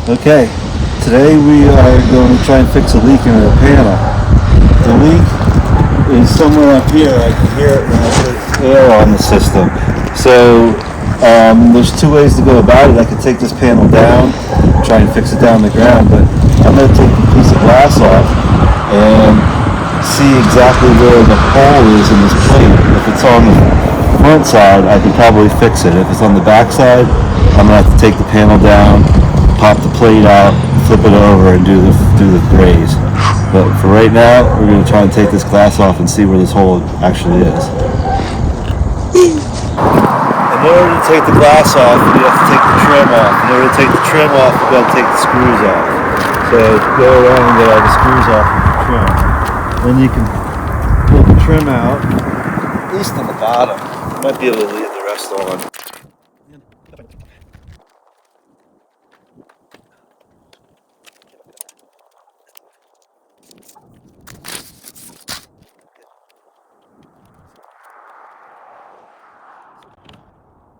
Okay, today we are going to try and fix a leak in the panel. The leak is somewhere up here. I can hear it when I put air on the system. So there's two ways to go about it. I could take this panel down, try and fix it down the ground, but I'm going to take the piece of glass off and see exactly where the hole is in this plate. If it's on the front side, I can probably fix it. If it's on the back side, I'm going to have to take the panel down, pop the plate out, flip it over, and do the braze. But for right now, we're going to try and take this glass off and see where this hole actually is. In order to take the glass off, you have to take the trim off. In order to take the trim off, you've got to take the screws off. So go around and get all the screws off of the trim. Then you can pull the trim out, at least on the bottom. You might be able to leave the rest on.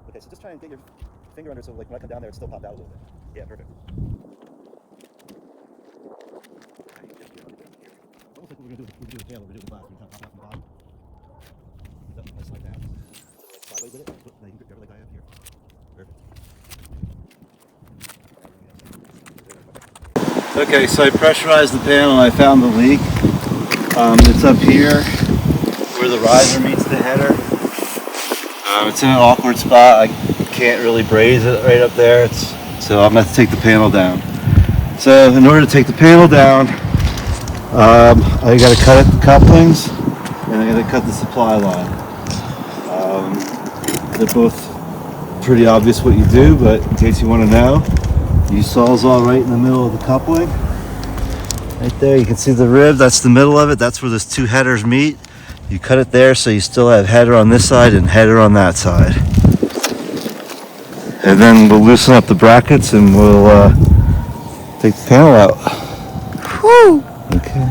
Okay, so just try and get your finger under so like when I come down there, it's still popped out a little bit. Yeah, perfect. Almost like what we're going to do the tail, we're doing the glass. We're going to pop out from the bottom. Just like that. So like sideways with it. Now you can grab it like I have here. Perfect. Okay, so I pressurized the panel and I found the leak. It's up here where the riser meets the header. It's in an awkward spot. I can't really braze it right up there. So I'm going to have to take the panel down. So in order to take the panel down, I got to cut the couplings and I got to cut the supply line. They're both pretty obvious what you do, but in case you want to know, you sawzall right in the middle of the coupling. Right there, you can see the rib. That's the middle of it. That's where those two headers meet. You cut it there so you still have header on this side and header on that side. And then we'll loosen up the brackets and we'll take the panel out. Woo! Okay.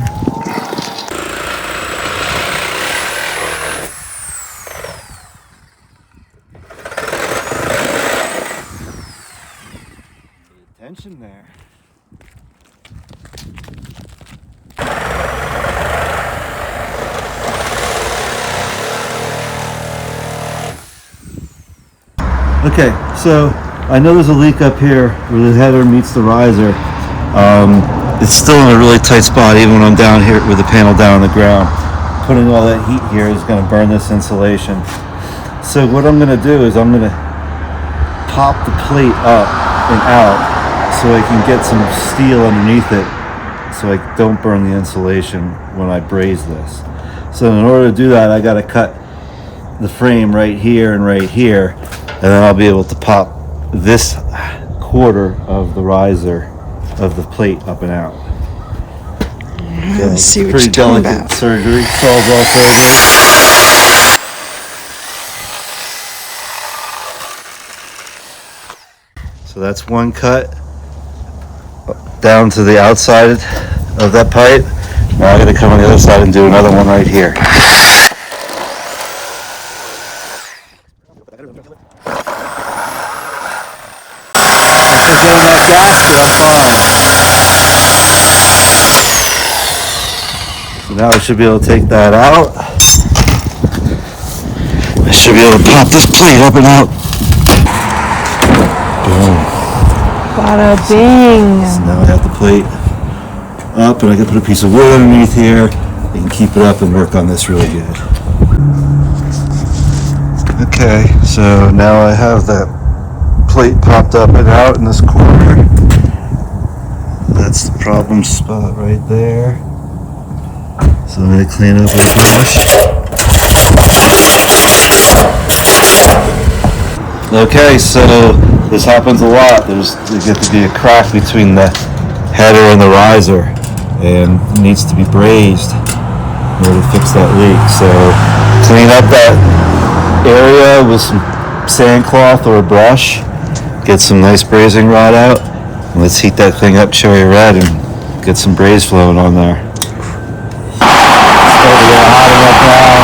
Tension there. Okay, so I know there's a leak up here where the header meets the riser. It's still in a really tight spot even when I'm down here with the panel down on the ground. Putting all that heat here is going to burn this insulation. So what I'm going to do is I'm going to pop the plate up and out so I can get some steel underneath it so I don't burn the insulation when I braze this. So in order to do that, I got to cut the frame right here and right here. And then I'll be able to pop this quarter of the riser of the plate up and out. So Let's see what pretty you're talking delicate about. surgery, sawzall surgery. So that's one cut down to the outside of that pipe. Now I'm going to come on the other side and do another one right here. Getting that gasket up fine. So now I should be able to take that out. I should be able to pop this plate up and out. Boom. Bada bing. So now I have the plate up and I can put a piece of wood underneath here. I can keep it up and work on this really good. Okay, so now I have that plate popped up and out in this corner. That's the problem spot right there. So I'm going to clean up with a brush. Okay, so this happens a lot. There's get to be a crack between the header and the riser, and it needs to be brazed in order to fix that leak. So clean up that area with some sandcloth or a brush. Get some nice brazing rod out, and let's heat that thing up cherry red and get some braze flowing on there. It's starting to get hot enough now.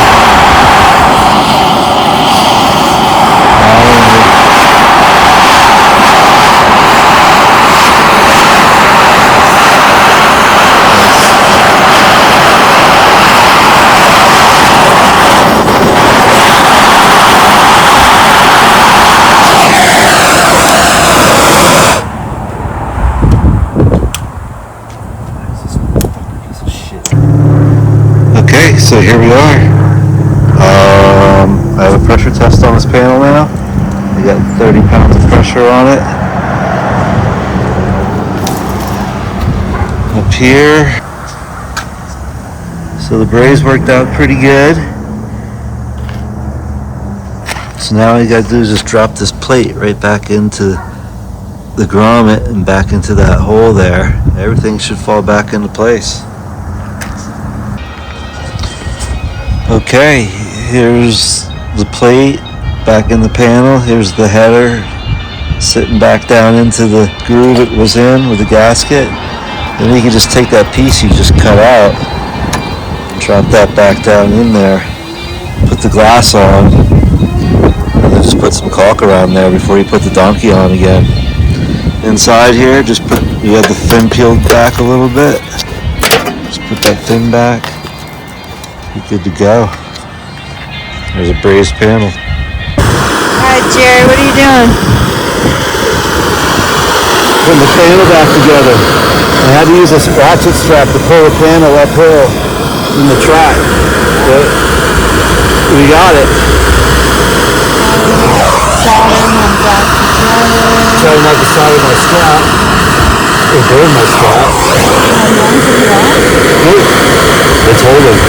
So here we are. I have a pressure test on this panel now. I got 30 pounds of pressure on it. Up here. So the braze worked out pretty good. So now all you gotta do is just drop this plate right back into the grommet and back into that hole there. Everything should fall back into place. Okay, here's the plate back in the panel. Here's the header sitting back down into the groove it was in with the gasket. Then you can just take that piece you just cut out and drop that back down in there. Put the glass on, and then just put some caulk around there before you put the donkey on again. Inside here, you have the fin peeled back a little bit. Just put that fin back. You're good to go. There's a brazed panel. Alright, Jerry, what are you doing? Putting the panel back together. I had to use a ratchet strap to pull the panel uphill in the track. But we got it. Soldering them back together. Trying not to solder my strap. Or burn my strap. It's holding.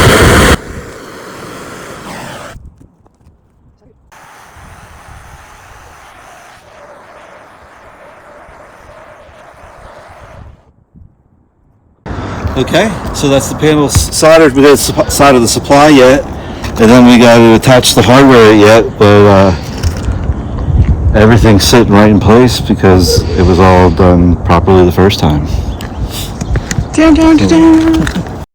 Okay, so that's the panel soldered. We didn't solder the supply yet, and then we got to attach the hardware yet, but everything's sitting right in place because it was all done properly the first time. Dun, dun, dun, dun.